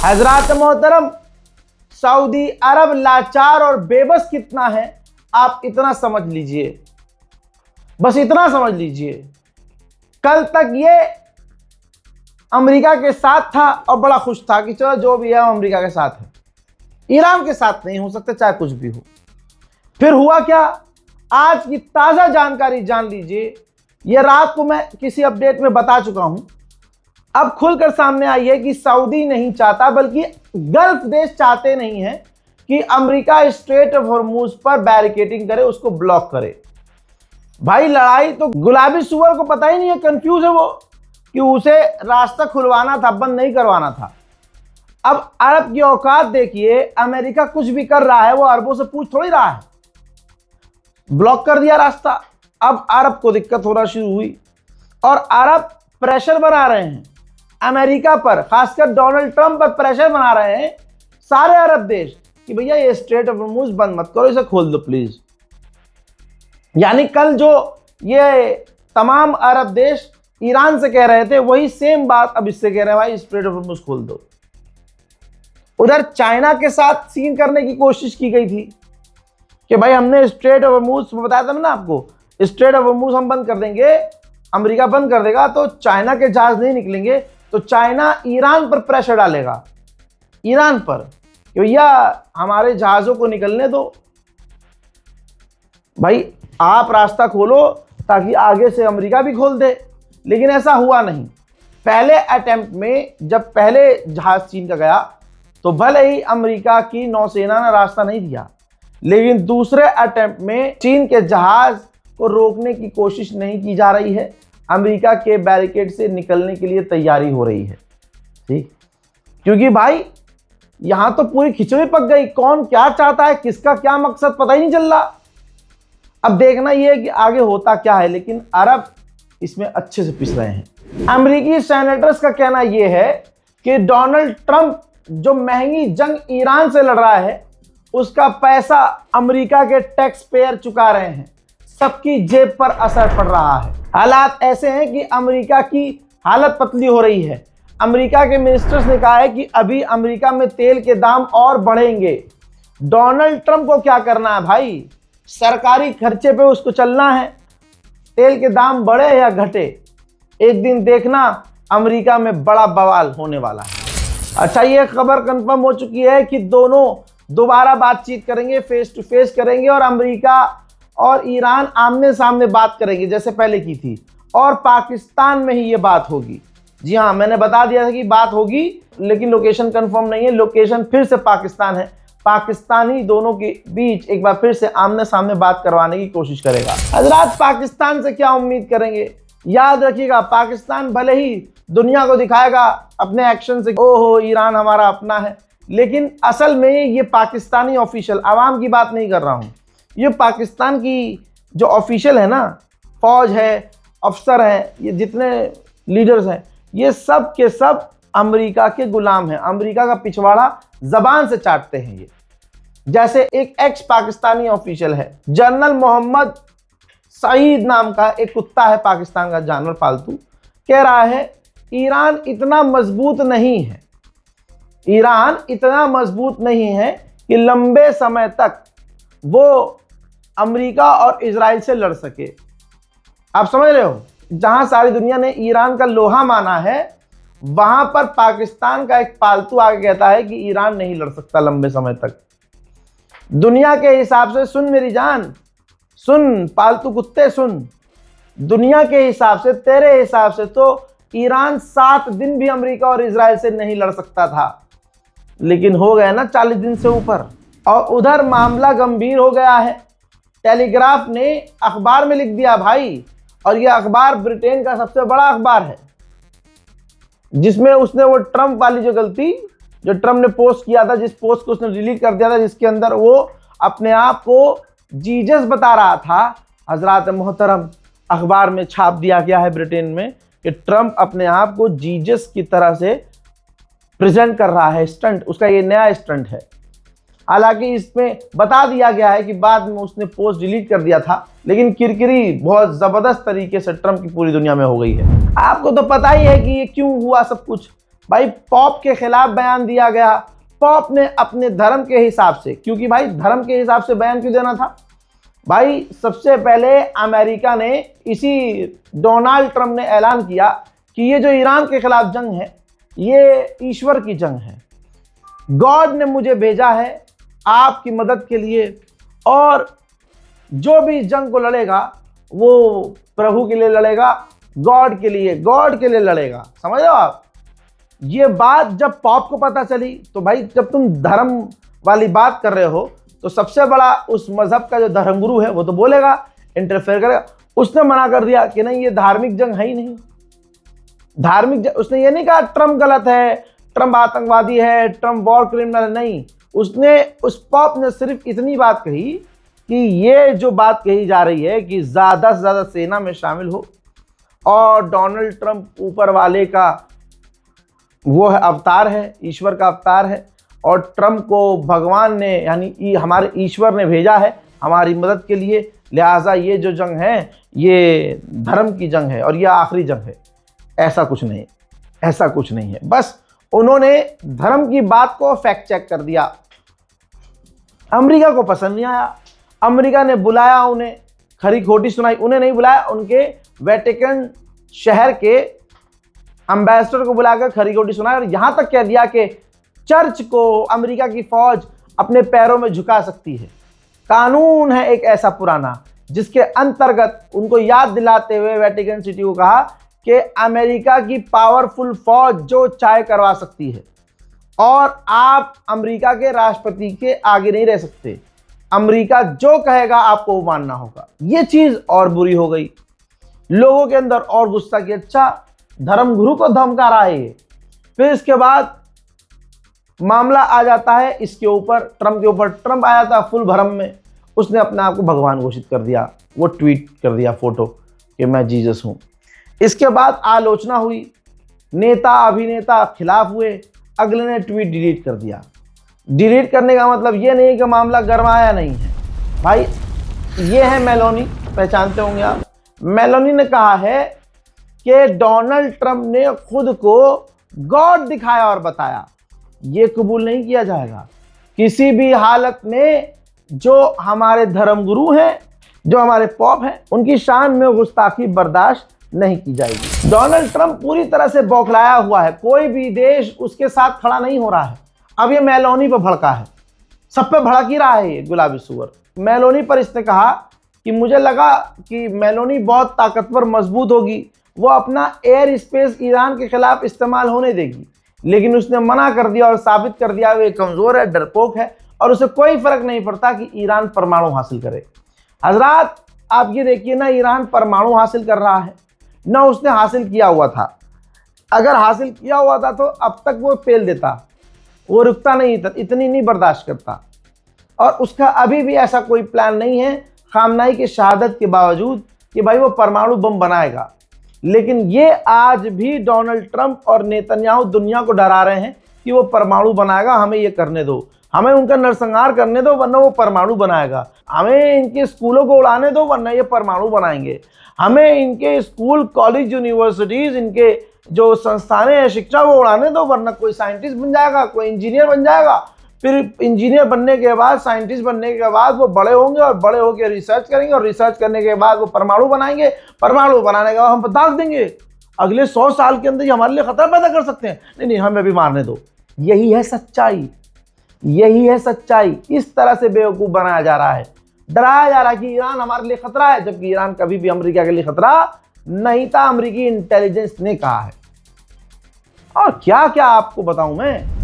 हजरात मोहतरम, सऊदी अरब लाचार और बेबस कितना है आप इतना समझ लीजिए, बस इतना समझ लीजिए। कल तक ये अमेरिका के साथ था और बड़ा खुश था कि चलो जो भी है वो अमेरिका के साथ है, ईरान के साथ नहीं हो सकता चाहे कुछ भी हो। फिर हुआ क्या, आज की ताजा जानकारी जान लीजिए। ये रात को मैं किसी अपडेट में बता चुका हूं, अब खुलकर सामने आई है कि सऊदी नहीं चाहता बल्कि गल्फ देश चाहते नहीं हैं कि अमेरिका स्ट्रेट ऑफ हॉर्मूज पर बैरिकेडिंग करे, उसको ब्लॉक करे। भाई लड़ाई तो गुलाबी सुअर को पता ही नहीं है, कंफ्यूज है वो कि उसे रास्ता खुलवाना था, बंद नहीं करवाना था। अब अरब की औकात देखिए, अमेरिका कुछ भी कर रहा है वो अरबों से पूछ थोड़ी रहा है, ब्लॉक कर दिया रास्ता। अब अरब को दिक्कत होना शुरू हुई और अरब प्रेशर बना रहे हैं अमेरिका पर, खासकर डोनाल्ड ट्रंप पर प्रेशर बना रहे हैं सारे अरब देश कि भैया ये स्ट्रेट ऑफ हॉर्मूज बंद मत करो, इसे खोल दो प्लीज। यानी कल जो ये तमाम अरब देश ईरान से कह रहे थे वही सेम बात अब इससे कह रहे हैं, भाई स्ट्रेट ऑफ हॉर्मूज खोल दो। उधर चाइना के साथ सीन करने की कोशिश की गई थी कि भाई हमने स्ट्रेट ऑफ हॉर्मूज, बताया था ना आपको, स्ट्रेट ऑफ हॉर्मूज हम बंद कर देंगे, अमेरिका बंद कर देगा तो चाइना के जहाज नहीं निकलेंगे, तो चाइना ईरान पर प्रेशर डालेगा, ईरान पर कि भैया हमारे जहाज़ों को निकलने दो, भाई आप रास्ता खोलो ताकि आगे से अमेरिका भी खोल दे। लेकिन ऐसा हुआ नहीं। पहले अटेम्प्ट में जब पहले जहाज चीन का गया तो भले ही अमेरिका की नौसेना ने रास्ता नहीं दिया, लेकिन दूसरे अटेम्प्ट में चीन के जहाज को रोकने की कोशिश नहीं की जा रही है, अमेरिका के बैरिकेड से निकलने के लिए तैयारी हो रही है। ठीक, क्योंकि भाई यहां तो पूरी खिचड़ी पक गई, कौन क्या चाहता है, किसका क्या मकसद पता ही नहीं चल रहा। अब देखना यह है कि आगे होता क्या है, लेकिन अरब इसमें अच्छे से पिस रहे हैं। अमेरिकी सेनेटर्स का कहना यह है कि डोनाल्ड ट्रंप जो महंगी जंग ईरान से लड़ रहा है उसका पैसा अमेरिका के टैक्स पेयर चुका रहे हैं, सबकी जेब पर असर पड़ रहा है। हालात ऐसे हैं कि अमेरिका की हालत पतली हो रही है। अमेरिका के मिनिस्टर्स ने कहा है कि अभी अमेरिका में तेल के दाम और बढ़ेंगे। डोनाल्ड ट्रंप को क्या करना है भाई, सरकारी खर्चे पे उसको चलना है, तेल के दाम बढ़े या घटे, एक दिन देखना अमेरिका में बड़ा बवाल होने वाला है। अच्छा, ये खबर कंफर्म हो चुकी है कि दोनों दोबारा बातचीत करेंगे, फेस टू फेस करेंगे और अमेरिका और ईरान आमने सामने बात करेंगे जैसे पहले की थी, और पाकिस्तान में ही ये बात होगी। जी हाँ, मैंने बता दिया था कि बात होगी, लेकिन लोकेशन कंफर्म नहीं है, लोकेशन फिर से पाकिस्तान है। पाकिस्तानी दोनों के बीच एक बार फिर से आमने सामने बात करवाने की कोशिश करेगा। हजरात, पाकिस्तान से क्या उम्मीद करेंगे, याद रखिएगा पाकिस्तान भले ही दुनिया को दिखाएगा अपने एक्शन से ओहो ईरान हमारा अपना है, लेकिन असल में ये पाकिस्तानी ऑफिशियल, आवाम की बात नहीं कर रहा हूँ, ये पाकिस्तान की जो ऑफिशियल है ना, फौज है, अफसर हैं, ये जितने लीडर्स हैं, ये सब के सब अमेरिका के गुलाम हैं, अमेरिका का पिछवाड़ा जबान से चाटते हैं ये। जैसे एक एक्स पाकिस्तानी ऑफिशियल है, जनरल मोहम्मद सईद नाम का एक कुत्ता है पाकिस्तान का जानवर पालतू, कह रहा है ईरान इतना मजबूत नहीं है, ईरान इतना मजबूत नहीं है कि लंबे समय तक वो अमेरिका और इजराइल से लड़ सके। आप समझ रहे हो, जहां सारी दुनिया ने ईरान का लोहा माना है, वहां पर पाकिस्तान का एक पालतू आगे कहता है कि ईरान नहीं लड़ सकता लंबे समय तक। दुनिया के हिसाब से, सुन मेरी जान, सुन पालतू कुत्ते सुन, दुनिया के हिसाब से, तेरे हिसाब से तो ईरान 7 दिन भी अमेरिका और इजराइल से नहीं लड़ सकता था, लेकिन हो गया ना 40 दिन से ऊपर। और उधर मामला गंभीर हो गया है। टेलीग्राफ ने अखबार में लिख दिया भाई, और यह अखबार ब्रिटेन का सबसे बड़ा अखबार है, जिसमें उसने वो ट्रंप वाली जो गलती, जो ट्रंप ने पोस्ट किया था, जिस पोस्ट को उसने डिलीट कर दिया था, जिसके अंदर वो अपने आप को जीसस बता रहा था, हजरात मोहतरम अखबार में छाप दिया गया है ब्रिटेन में कि ट्रंप अपने आप को जीसस की तरह से प्रेजेंट कर रहा है। स्टंट, उसका ये नया स्टंट है। हालांकि इसमें बता दिया गया है कि बाद में उसने पोस्ट डिलीट कर दिया था, लेकिन किरकिरी बहुत ज़बरदस्त तरीके से ट्रंप की पूरी दुनिया में हो गई है। आपको तो पता ही है कि ये क्यों हुआ सब कुछ। भाई पॉप के खिलाफ बयान दिया गया। पॉप ने अपने धर्म के हिसाब से, क्योंकि भाई धर्म के हिसाब से बयान क्यों देना था भाई, सबसे पहले अमेरिका ने, इसी डोनाल्ड ट्रंप ने ऐलान किया कि ये जो ईरान के खिलाफ जंग है ये ईश्वर की जंग है, गॉड ने मुझे भेजा है आपकी मदद के लिए, और जो भी जंग को लड़ेगा वो प्रभु के लिए लड़ेगा, गॉड के लिए लड़ेगा। समझ लो आप। ये बात जब पॉप को पता चली तो भाई जब तुम धर्म वाली बात कर रहे हो तो सबसे बड़ा उस मजहब का जो धर्मगुरु है वो तो बोलेगा, इंटरफेयर करेगा। उसने मना कर दिया कि नहीं ये धार्मिक जंग है ही नहीं, धार्मिक जंग। उसने ये नहीं कहा ट्रम्प गलत है, ट्रम्प आतंकवादी है, ट्रम्प वॉर क्रिमिनल, नहीं। उसने, उस पॉप ने सिर्फ इतनी बात कही कि ये जो बात कही जा रही है कि ज़्यादा से ज़्यादा सेना में शामिल हो, और डोनाल्ड ट्रंप ऊपर वाले का वो है, अवतार है, ईश्वर का अवतार है, और ट्रंप को भगवान ने यानी हमारे ईश्वर ने भेजा है हमारी मदद के लिए, लिहाजा ये जो जंग है ये धर्म की जंग है और ये आखिरी जंग है। ऐसा कुछ नहीं, ऐसा कुछ नहीं है। बस उन्होंने धर्म की बात को फैक्ट चेक कर दिया। अमेरिका को पसंद नहीं आया, अमेरिका ने बुलाया उन्हें, खरी खोटी सुनाई, उन्हें नहीं बुलाया, उनके वेटिकन शहर के एम्बेसडर को बुलाकर खरी खोटी सुनाई, और यहां तक कह दिया कि चर्च को अमेरिका की फौज अपने पैरों में झुका सकती है। कानून है एक ऐसा पुराना जिसके अंतर्गत उनको याद दिलाते हुए वेटिकन सिटी को कहा कि अमेरिका की पावरफुल फौज जो चाहे करवा सकती है, और आप अमेरिका के राष्ट्रपति के आगे नहीं रह सकते, अमेरिका जो कहेगा आपको वो मानना होगा। ये चीज और बुरी हो गई, लोगों के अंदर और गुस्सा कि अच्छा धर्मगुरु को धमका रहा है ये। फिर इसके बाद मामला आ जाता है इसके ऊपर, ट्रंप के ऊपर। ट्रंप आया था फुल भरम में, उसने अपने आप को भगवान घोषित कर दिया, वो ट्वीट कर दिया फोटो कि मैं जीसस हूं। इसके बाद आलोचना हुई, नेता अभिनेता खिलाफ हुए, अगले ने ट्वीट डिलीट कर दिया। डिलीट करने का मतलब ये नहीं कि मामला गरमाया नहीं है भाई। ये है मेलोनी, पहचानते होंगे आप। मेलोनी ने कहा है कि डोनाल्ड ट्रंप ने खुद को गॉड दिखाया और बताया। ये कबूल नहीं किया जाएगा किसी भी हालत में। जो हमारे धर्मगुरु हैं, जो हमारे पॉप हैं, उनकी शान में गुस्ताखी बर्दाश्त नहीं की जाएगी। डोनाल्ड ट्रंप पूरी तरह से बौखलाया हुआ है, कोई भी देश उसके साथ खड़ा नहीं हो रहा है। अब ये मेलोनी पर भड़का है, सब पे भड़क ही रहा है ये गुलाबी सुअर। मेलोनी पर इसने कहा कि मुझे लगा कि मेलोनी बहुत ताकतवर मजबूत होगी, वो अपना एयर स्पेस ईरान के खिलाफ इस्तेमाल होने देगी, लेकिन उसने मना कर दिया और साबित कर दिया वो कमजोर है, डरपोक है, और उसे कोई फर्क नहीं पड़ता कि ईरान परमाणु हासिल करे। हजरात आप ये देखिए ना, ईरान परमाणु हासिल कर रहा है, ना उसने हासिल किया हुआ था। अगर हासिल किया हुआ था तो अब तक वो पेल देता, वो रुकता नहीं, इतनी नहीं बर्दाश्त करता। और उसका अभी भी ऐसा कोई प्लान नहीं है, खामनाई की शहादत के बावजूद, कि भाई वो परमाणु बम बनाएगा। लेकिन ये आज भी डोनाल्ड ट्रंप और नेतन्याहू दुनिया को डरा रहे हैं कि वो परमाणु बनाएगा, हमें ये करने दो, हमें उनका नरसंहार करने दो, वरना वो परमाणु बनाएगा। हमें इनके स्कूलों को उड़ाने दो, वरना ये परमाणु बनाएंगे। हमें इनके स्कूल, कॉलेज, यूनिवर्सिटीज, इनके जो संस्थानें हैं शिक्षा, वो उड़ाने दो, वरना कोई साइंटिस्ट बन जाएगा, कोई इंजीनियर बन जाएगा। फिर इंजीनियर बनने के बाद, साइंटिस्ट बनने के बाद वो बड़े होंगे, और बड़े होकर रिसर्च करेंगे, और रिसर्च करने के बाद वो परमाणु बनाएंगे। परमाणु बनाने के बाद हम दाग देंगे, अगले 100 साल के अंदर ये हमारे लिए खतरा पैदा कर सकते हैं। नहीं, हमें भी मारने दो। यही है सच्चाई, यही है सच्चाई। इस तरह से बेवकूफ़ बनाया जा रहा है, डराया जा रहा है कि ईरान हमारे लिए खतरा है, जबकि ईरान कभी भी अमेरिका के लिए खतरा नहीं था, अमेरिकी इंटेलिजेंस ने कहा है। और क्या क्या आपको बताऊं मैं।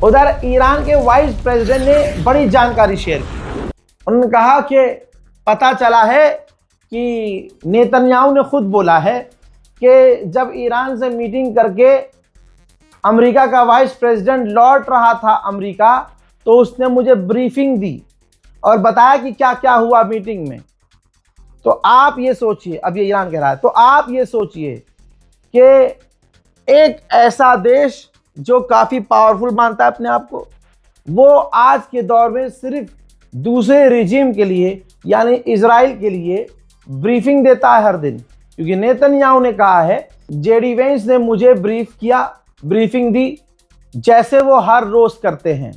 उधर ईरान के वाइस प्रेसिडेंट ने बड़ी जानकारी शेयर की। उन्होंने कहा कि पता चला है कि नेतन्याहू ने खुद बोला है कि जब ईरान से मीटिंग करके अमेरिका का वाइस प्रेसिडेंट लौट रहा था अमेरिका, तो उसने मुझे ब्रीफिंग दी और बताया कि क्या क्या हुआ मीटिंग में। तो आप ये सोचिए, अब ये ईरान कह रहा है, तो आप ये सोचिए कि एक ऐसा देश जो काफ़ी पावरफुल मानता है अपने आप को, वो आज के दौर में सिर्फ दूसरे रिजीम के लिए यानी इजराइल के लिए ब्रीफिंग देता है हर दिन। क्योंकि नेतन्याहू ने कहा है, जेडी वेंस ने मुझे ब्रीफ किया ब्रीफिंग दी जैसे वो हर रोज करते हैं।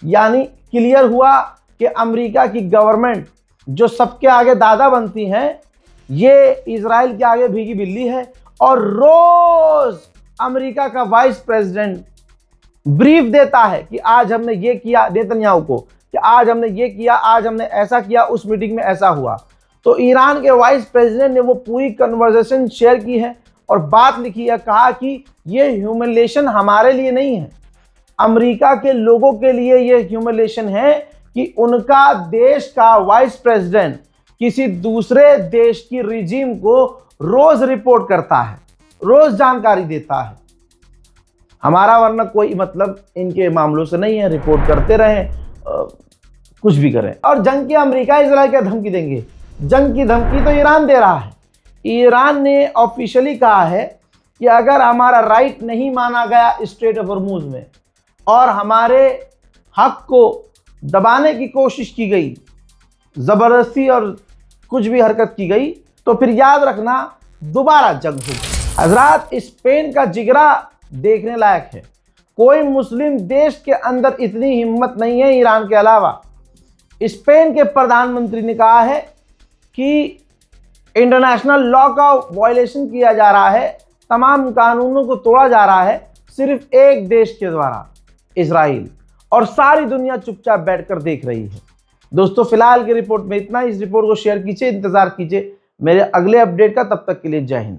यानी क्लियर हुआ कि अमेरिका की गवर्नमेंट जो सबके आगे दादा बनती है, ये इजराइल के आगे भीगी बिल्ली है। और रोज अमेरिका का वाइस प्रेसिडेंट ब्रीफ देता है कि आज हमने ये किया, नेतन्याहू को, कि आज हमने ये किया, आज हमने ऐसा किया, उस मीटिंग में ऐसा हुआ। तो ईरान के वाइस प्रेसिडेंट ने वो पूरी कन्वर्सेशन शेयर की है और बात लिखी है, कहा कि ये ह्यूमिलिएशन हमारे लिए नहीं है, अमेरिका के लोगों के लिए ये ह्यूमिलिएशन है कि उनका देश का वाइस प्रेसिडेंट किसी दूसरे देश की रिजीम को रोज रिपोर्ट करता है, रोज जानकारी देता है। हमारा वरना कोई मतलब इनके मामलों से नहीं है, रिपोर्ट करते रहें, कुछ भी करें। और जंग की अमेरिका इजराइल क्या धमकी देंगे? जंग की धमकी तो ईरान दे रहा है। ईरान ने ऑफिशियली कहा है कि अगर हमारा राइट नहीं माना गया स्ट्रेट ऑफ हॉर्मुज में और हमारे हक को दबाने की कोशिश की गई, जबरदस्ती और कुछ भी हरकत की गई, तो फिर याद रखना दोबारा जंग होगी। हजरात, स्पेन का जिगरा देखने लायक है। कोई मुस्लिम देश के अंदर इतनी हिम्मत नहीं है ईरान के अलावा। स्पेन के प्रधानमंत्री ने कहा है कि इंटरनेशनल लॉ का वायलेशन किया जा रहा है, तमाम कानूनों को तोड़ा जा रहा है सिर्फ एक देश के द्वारा, इजराइल, और सारी दुनिया चुपचाप बैठकर देख रही है। दोस्तों, फिलहाल की रिपोर्ट में इतना। इस रिपोर्ट को शेयर कीजिए, इंतजार कीजिए मेरे अगले अपडेट का। तब तक के लिए जय हिंद।